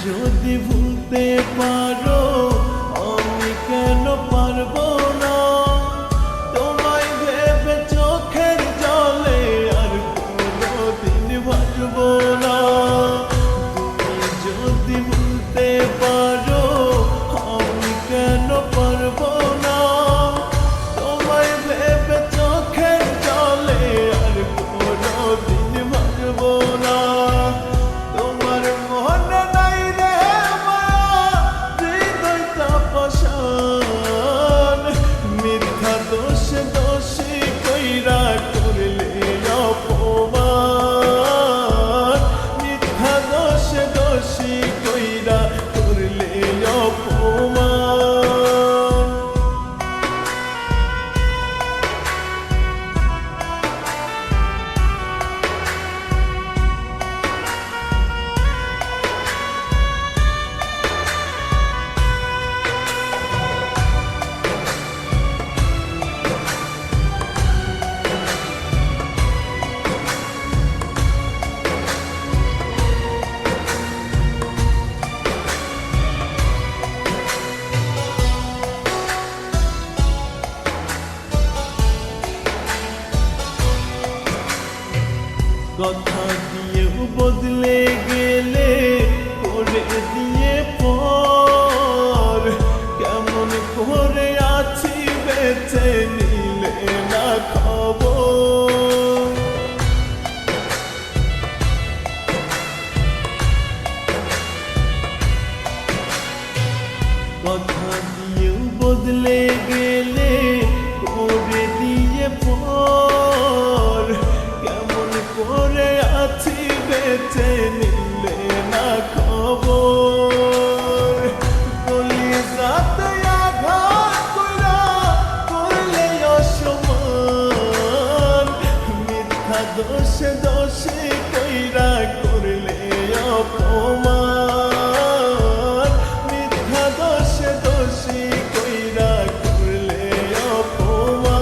যদি ভুলতে পারো আমি কেন পারবো না তোমায় ভেবে চোখের জলে আর কোনোদিন ভাসবো না। তুমি যদি ভুলতে পারো আমি কেন পারবো না তোমায় ভেবে চোখের জলে আর কোনোদিন ভাসবো না। তোমার মনে নাই রে মায়া হৃদয় তাপসান মিথ্যা দোষে দোষী কইরা করলে অপমান মিথ্যা দোষে দোষী কইরা করলে অপমান। কথা দিয়েও বদলে গেলে করে দিয়ে পর কেমন করে আছি বেঁচে নিলে না খবর। কথা দিয়েও বদলে গেলে করে দিয়ে পর কেমন করে আছি বেঁচে নিলে না খবর। কলিজাতে আঘাত কইরা করলে অসম্মান মিথ্যা দোষে দোষী কইরা করলে অপমান মিথ্যা দোষে দোষী কইরা করলে অপমান।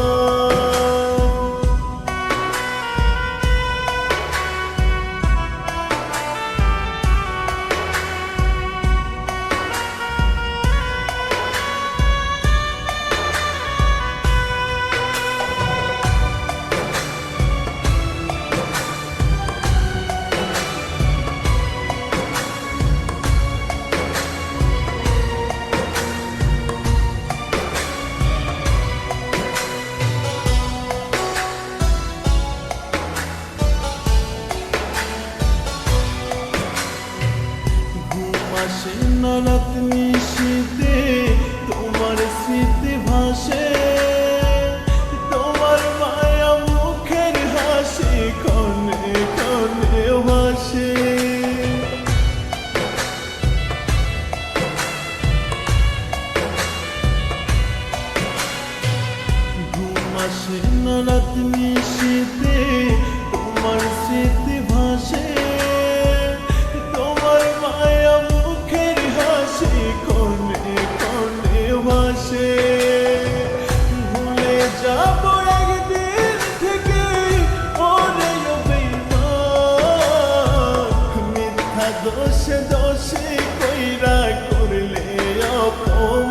আসে না রাত নিশীথে তোমার স্মৃতি ভাসে তোমার মায়া মুখের হাসি ক্ষণে ক্ষণে ভাসে। ঘুম আসে না রাত নিশীথে তোমার স্মৃতি ভাসে তোমার মায়া মুখের হাসি ক্ষণে ক্ষণে ভাসে। ভুলে যাবো একদিন থেকে ওরে বেঈমান মিথ্যা দোষে দোষী কইরা করলে অপমান।